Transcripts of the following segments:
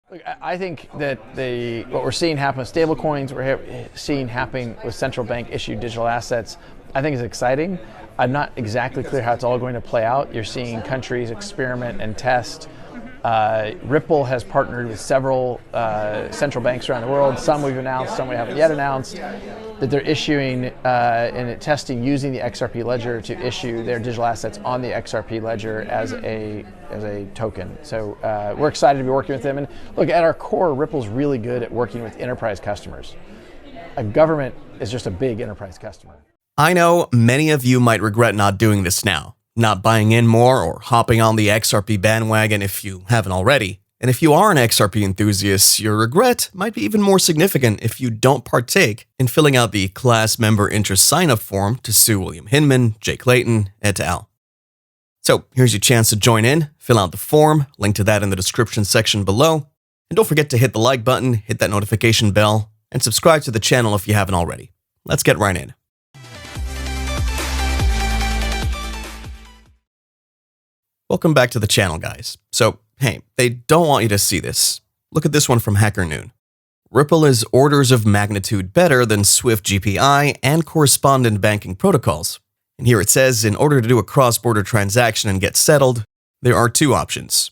Look, I think that what we're seeing happen with stablecoins, we're seeing happen with central bank issued digital assets, I think is exciting. I'm not exactly clear how it's all going to play out. You're seeing countries experiment and test. Ripple has partnered with several central banks around the world. Some we've announced, some we haven't yet announced, that they're issuing and testing using the XRP ledger to issue their digital assets on the XRP ledger as a token. So we're excited to be working with them. And look, at our core, Ripple's really good at working with enterprise customers. A government is just a big enterprise customer. I know many of you might regret not doing this now, not buying in more or hopping on the XRP bandwagon if you haven't already. And if you are an XRP enthusiast, your regret might be even more significant if you don't partake in filling out the class member interest sign-up form to sue William Hinman, JayClayton, et al. So here's your chance to join in, fill out the form, link to that in the description section below. And don't forget to hit the like button, hit that notification bell, and subscribe to the channel if you haven't already. Let's get right in. Welcome back to the channel, guys. So, hey, they don't want you to see this. Look at this one from Hacker Noon. Ripple is orders of magnitude better than Swift GPI and correspondent banking protocols. And here it says, in order to do a cross-border transaction and get settled, there are two options.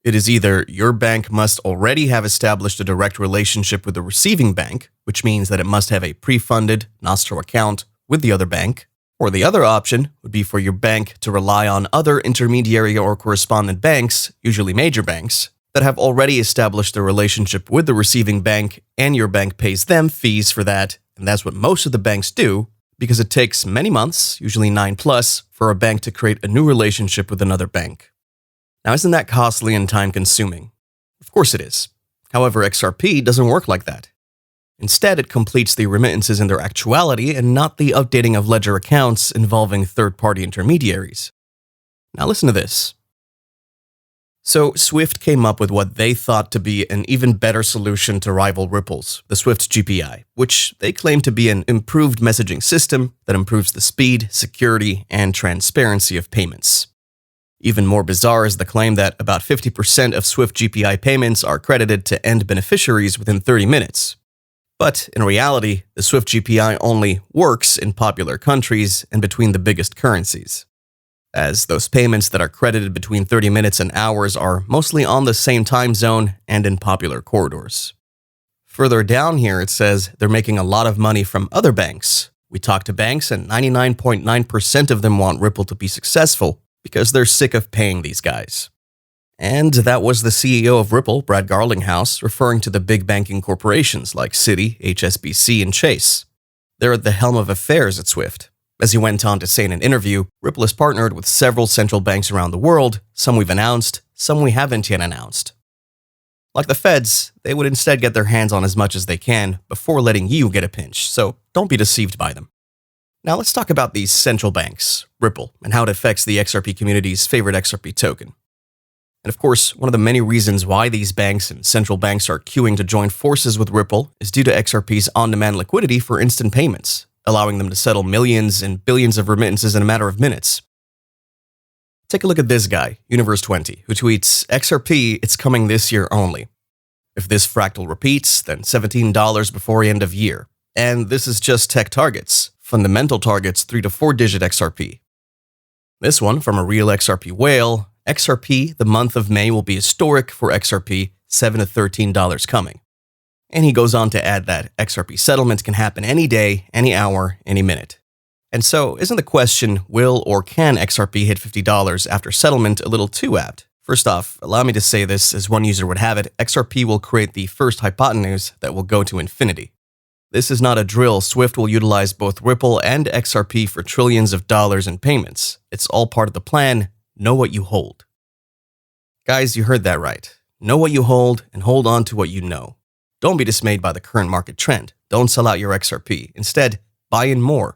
It is either your bank must already have established a direct relationship with the receiving bank, which means that it must have a pre-funded Nostro account with the other bank, or the other option would be for your bank to rely on other intermediary or correspondent banks, usually major banks, that have already established a relationship with the receiving bank and your bank pays them fees for that, and that's what most of the banks do, because it takes many months, usually 9+, for a bank to create a new relationship with another bank. Now, isn't that costly and time-consuming? Of course it is. However, XRP doesn't work like that. Instead, it completes the remittances in their actuality and not the updating of ledger accounts involving third-party intermediaries. Now listen to this. So Swift came up with what they thought to be an even better solution to rival Ripple's, the Swift GPI, which they claim to be an improved messaging system that improves the speed, security, and transparency of payments. Even more bizarre is the claim that about 50% of Swift GPI payments are credited to end beneficiaries within 30 minutes. But in reality, the Swift GPI only works in popular countries and between the biggest currencies, as those payments that are credited between 30 minutes and hours are mostly on the same time zone and in popular corridors. Further down here, it says they're making a lot of money from other banks. We talked to banks and 99.9% of them want Ripple to be successful because they're sick of paying these guys. And that was the CEO of Ripple, Brad Garlinghouse, referring to the big banking corporations like Citi, HSBC, and Chase. They're at the helm of affairs at Swift. As he went on to say in an interview, Ripple has partnered with several central banks around the world, some we've announced, some we haven't yet announced. Like the feds, they would instead get their hands on as much as they can before letting you get a pinch, so don't be deceived by them. Now let's talk about these central banks, Ripple, and how it affects the XRP community's favorite XRP token. And of course, one of the many reasons why these banks and central banks are queuing to join forces with Ripple is due to XRP's on-demand liquidity for instant payments, allowing them to settle millions and billions of remittances in a matter of minutes. Take a look at this guy, Universe20, who tweets, XRP, it's coming this year only. If this fractal repeats, then $17 before end of year. And this is just tech targets, fundamental targets 3 to 4 digit XRP. This one from a real XRP whale, XRP, the month of May will be historic for XRP, $7 to $13 coming. And he goes on to add that XRP settlement can happen any day, any hour, any minute. And so, isn't the question, will or can XRP hit $50 after settlement a little too apt? First off, allow me to say this, as one user would have it, XRP will create the first hypotenuse that will go to infinity. This is not a drill. Swift will utilize both Ripple and XRP for trillions of dollars in payments. It's all part of the plan. Know what you hold. Guys, you heard that right. Know what you hold and hold on to what you know. Don't be dismayed by the current market trend. Don't sell out your XRP. Instead, buy in more,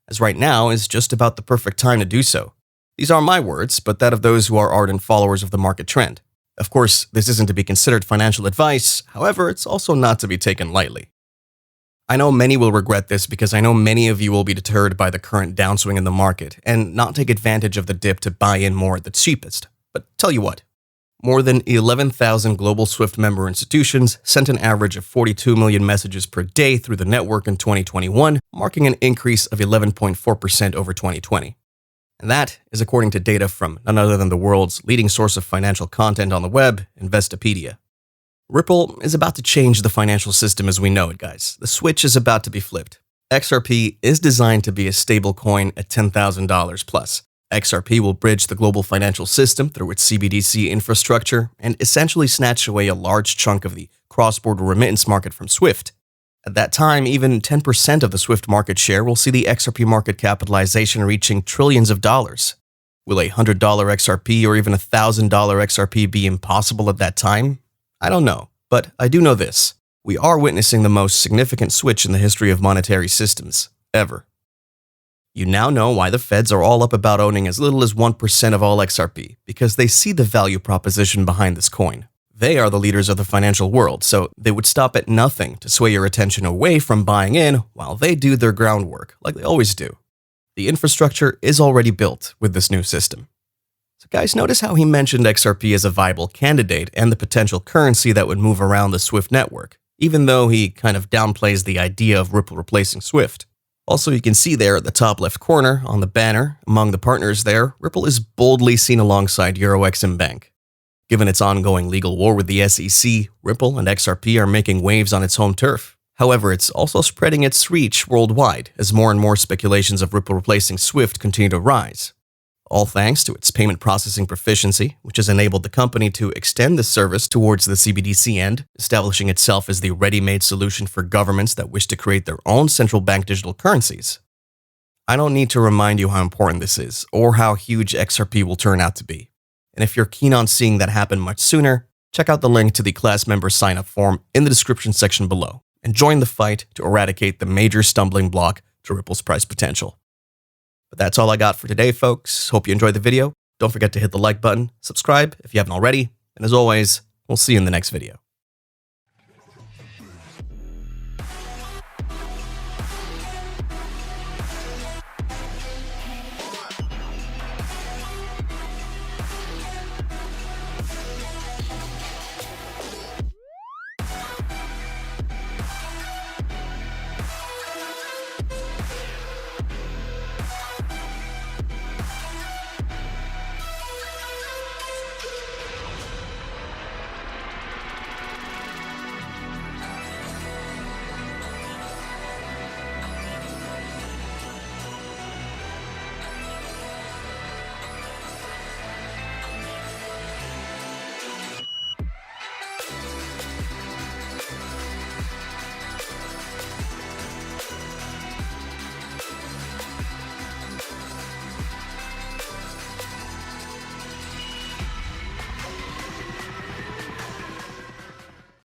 as right now is just about the perfect time to do so. These aren't my words, but that of those who are ardent followers of the market trend. Of course, this isn't to be considered financial advice. However, it's also not to be taken lightly. I know many will regret this because I know many of you will be deterred by the current downswing in the market and not take advantage of the dip to buy in more at the cheapest. But tell you what, More than 11,000 global SWIFT member institutions sent an average of 42 million messages per day through the network in 2021, marking an increase of 11.4% over 2020. And that is according to data from none other than the world's leading source of financial content on the web, Investopedia. Ripple is about to change the financial system as we know it, guys. The switch is about to be flipped. XRP is designed to be a stable coin at $10,000 plus. XRP will bridge the global financial system through its CBDC infrastructure and essentially snatch away a large chunk of the cross-border remittance market from SWIFT. At that time, even 10% of the SWIFT market share will see the XRP market capitalization reaching trillions of dollars. Will a $100 XRP or even a $1,000 XRP be impossible at that time? I don't know, but I do know this. We are witnessing the most significant switch in the history of monetary systems, ever. You now know why the feds are all up about owning as little as 1% of all XRP, because they see the value proposition behind this coin. They are the leaders of the financial world, so they would stop at nothing to sway your attention away from buying in while they do their groundwork, like they always do. The infrastructure is already built with this new system. So guys, notice how he mentioned XRP as a viable candidate and the potential currency that would move around the SWIFT network, even though he kind of downplays the idea of Ripple replacing SWIFT. Also, you can see there at the top left corner on the banner, among the partners there, Ripple is boldly seen alongside EuroXM Bank. Given its ongoing legal war with the SEC, Ripple and XRP are making waves on its home turf. However, it's also spreading its reach worldwide as more and more speculations of Ripple replacing SWIFT continue to rise. All thanks to its payment processing proficiency, which has enabled the company to extend the service towards the CBDC end, establishing itself as the ready-made solution for governments that wish to create their own central bank digital currencies. I don't need to remind you how important this is, or how huge XRP will turn out to be. And if you're keen on seeing that happen much sooner, check out the link to the class member sign-up form in the description section below, and join the fight to eradicate the major stumbling block to Ripple's price potential. But that's all I got for today, folks. Hope you enjoyed the video. Don't forget to hit the like button, subscribe if you haven't already, and as always, we'll see you in the next video.